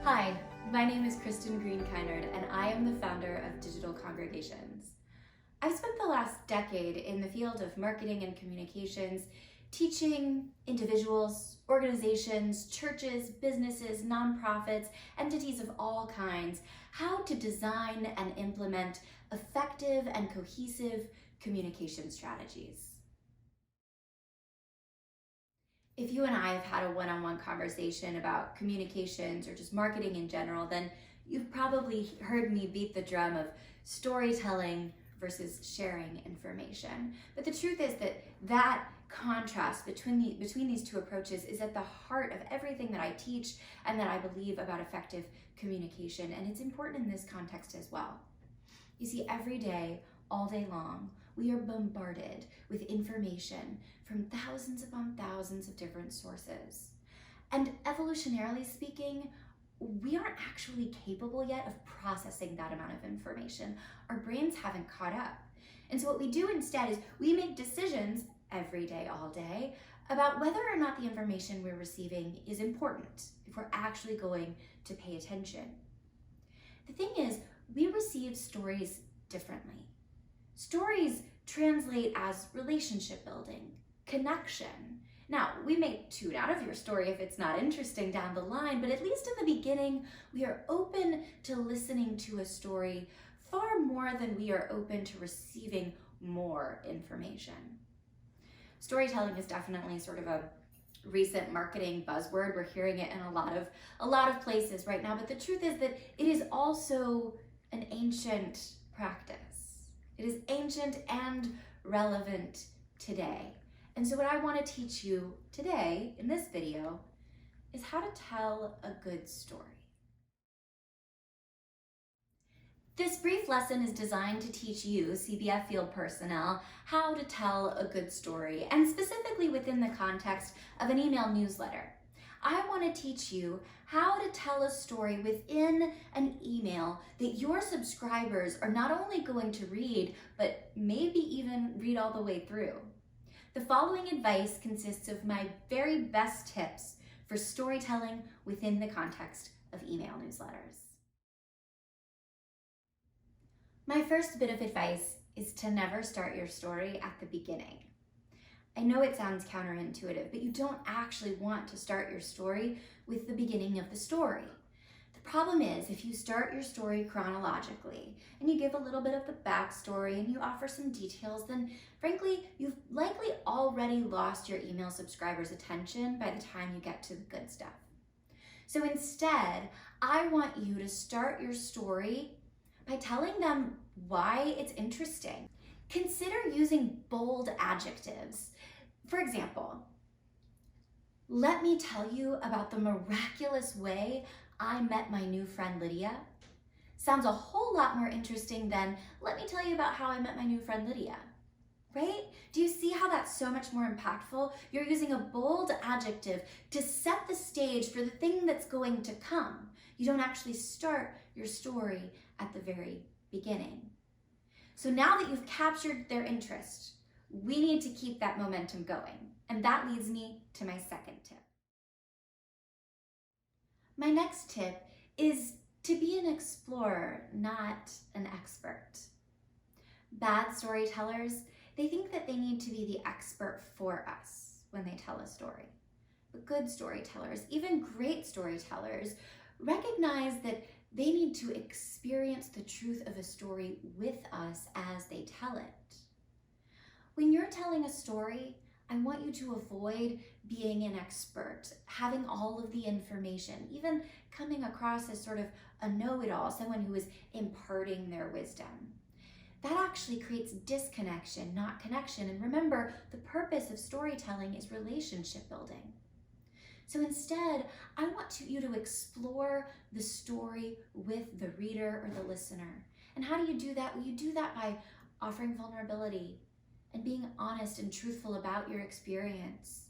Hi, my name is Kristen Green-Kynard, and I am the founder of Digital Congregations. I've spent the last decade in the field of marketing and communications, teaching individuals, organizations, churches, businesses, nonprofits, entities of all kinds how to design and implement effective and cohesive communication strategies. If you and I have had a one-on-one conversation about communications or just marketing in general, then you've probably heard me beat the drum of storytelling versus sharing information. But the truth is that contrast between these two approaches is at the heart of everything that I teach and that I believe about effective communication, and it's important in this context as well. You see, every day, all day long, we are bombarded with information from thousands upon thousands of different sources. And evolutionarily speaking, we aren't actually capable yet of processing that amount of information. Our brains haven't caught up. And so what we do instead is we make decisions every day, all day, about whether or not the information we're receiving is important, if we're actually going to pay attention. The thing is, we receive stories differently. Stories translate as relationship building, connection. Now, we may tune out of your story if it's not interesting down the line, but at least in the beginning, we are open to listening to a story far more than we are open to receiving more information. Storytelling is definitely sort of a recent marketing buzzword. We're hearing it in a lot of places right now, but the truth is that it is also an ancient practice. It is ancient and relevant today. And so what I want to teach you today in this video is how to tell a good story. This brief lesson is designed to teach you, CBF field personnel, how to tell a good story, and specifically within the context of an email newsletter. I want to teach you how to tell a story within an email that your subscribers are not only going to read, but maybe even read all the way through. The following advice consists of my very best tips for storytelling within the context of email newsletters. My first bit of advice is to never start your story at the beginning. I know it sounds counterintuitive, but you don't actually want to start your story with the beginning of the story. The problem is, if you start your story chronologically and you give a little bit of the backstory and you offer some details, then frankly, you've likely already lost your email subscribers' attention by the time you get to the good stuff. So instead, I want you to start your story by telling them why it's interesting. Consider using bold adjectives. For example, let me tell you about the miraculous way I met my new friend Lydia. Sounds a whole lot more interesting than let me tell you about how I met my new friend Lydia, right? Do you see how that's so much more impactful? You're using a bold adjective to set the stage for the thing that's going to come. You don't actually start your story at the very beginning. So now that you've captured their interest, we need to keep that momentum going. And that leads me to my second tip. My next tip is to be an explorer, not an expert. Bad storytellers, they think that they need to be the expert for us when they tell a story. But good storytellers, even great storytellers, recognize that they need to experience the truth of a story with us as they tell it. When you're telling a story, I want you to avoid being an expert, having all of the information, even coming across as sort of a know-it-all, someone who is imparting their wisdom. That actually creates disconnection, not connection. And remember, the purpose of storytelling is relationship building. So instead, I want you to explore the story with the reader or the listener. And how do you do that? Well, you do that by offering vulnerability and being honest and truthful about your experience.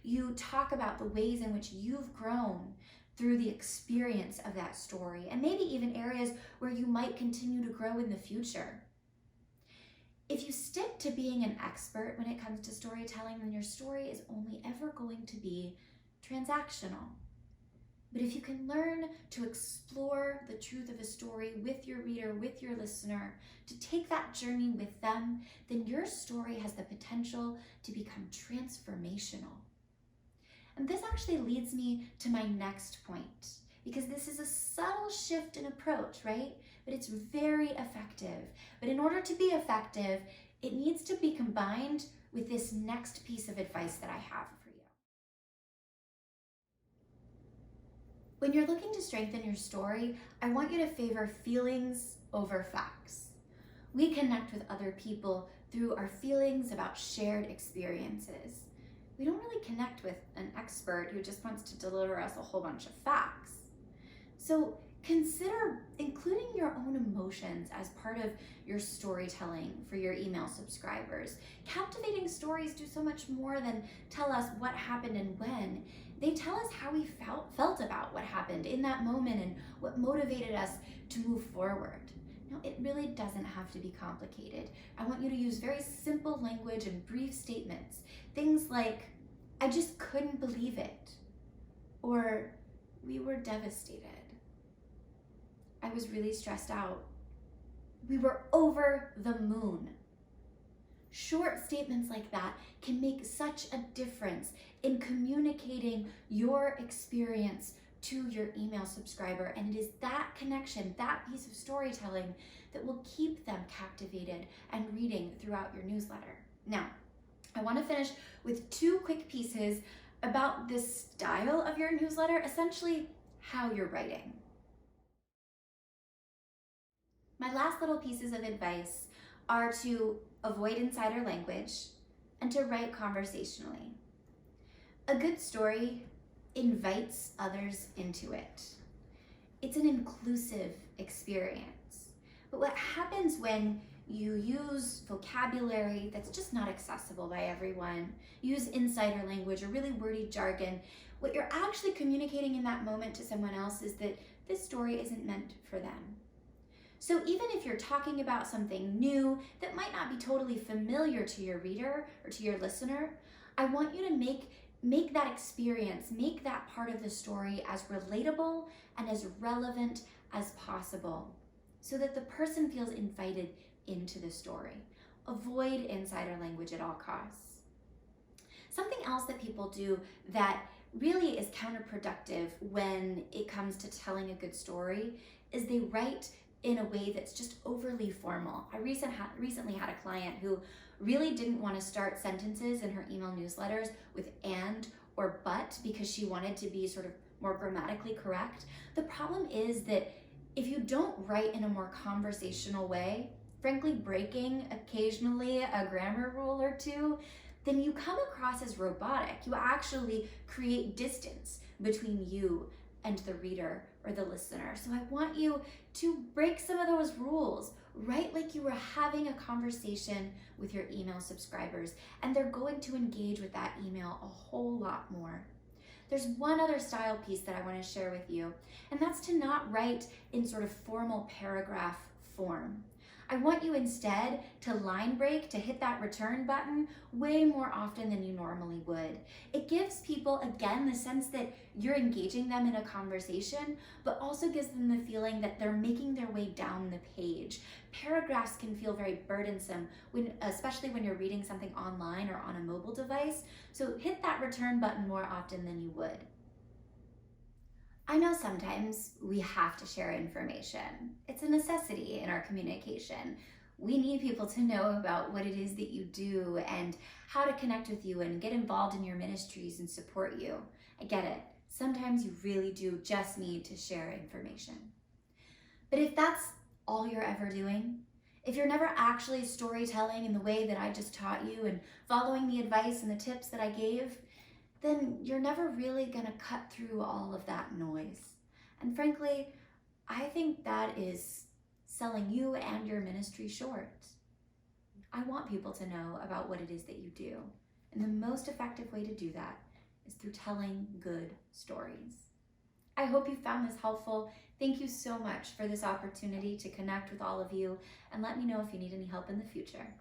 You talk about the ways in which you've grown through the experience of that story, and maybe even areas where you might continue to grow in the future. If you stick to being an expert when it comes to storytelling, then your story is only ever going to be transactional. But if you can learn to explore the truth of a story with your reader, with your listener, to take that journey with them, then your story has the potential to become transformational. And this actually leads me to my next point, because this is a subtle shift in approach, right? But it's very effective. But in order to be effective, it needs to be combined with this next piece of advice that I have for you. When you're looking to strengthen your story, I want you to favor feelings over facts. We connect with other people through our feelings about shared experiences. We don't really connect with an expert who just wants to deliver us a whole bunch of facts. So consider including your own emotions as part of your storytelling for your email subscribers. Captivating stories do so much more than tell us what happened and when. They tell us how we felt about what happened in that moment and what motivated us to move forward. Now, it really doesn't have to be complicated. I want you to use very simple language and brief statements. Things like, I just couldn't believe it, or we were devastated. I was really stressed out. We were over the moon. Short statements like that can make such a difference in communicating your experience to your email subscriber. And it is that connection, that piece of storytelling, that will keep them captivated and reading throughout your newsletter. Now, I want to finish with two quick pieces about the style of your newsletter, essentially how you're writing. My last little pieces of advice are to avoid insider language and to write conversationally. A good story invites others into it. It's an inclusive experience. But what happens when you use vocabulary that's just not accessible by everyone, use insider language or really wordy jargon, what you're actually communicating in that moment to someone else is that this story isn't meant for them. So even if you're talking about something new that might not be totally familiar to your reader or to your listener, I want you to make that experience, make that part of the story as relatable and as relevant as possible so that the person feels invited into the story. Avoid insider language at all costs. Something else that people do that really is counterproductive when it comes to telling a good story is they write in a way that's just overly formal. I recently had a client who really didn't want to start sentences in her email newsletters with and or but because she wanted to be sort of more grammatically correct. The problem is that if you don't write in a more conversational way, frankly breaking occasionally a grammar rule or two, then you come across as robotic. You actually create distance between you and the reader or the listener. So I want you to break some of those rules. Write like you were having a conversation with your email subscribers, and they're going to engage with that email a whole lot more. There's one other style piece that I want to share with you, and that's to not write in sort of formal paragraph form. I want you instead to line break, to hit that return button way more often than you normally would. It gives people, again, the sense that you're engaging them in a conversation, but also gives them the feeling that they're making their way down the page. Paragraphs can feel very burdensome, especially when you're reading something online or on a mobile device. So hit that return button more often than you would. I know sometimes we have to share information. It's a necessity in our communication. We need people to know about what it is that you do and how to connect with you and get involved in your ministries and support you. I get it. Sometimes you really do just need to share information. But if that's all you're ever doing, if you're never actually storytelling in the way that I just taught you and following the advice and the tips that I gave, then you're never really gonna cut through all of that noise. And frankly, I think that is selling you and your ministry short. I want people to know about what it is that you do. And the most effective way to do that is through telling good stories. I hope you found this helpful. Thank you so much for this opportunity to connect with all of you, and let me know if you need any help in the future.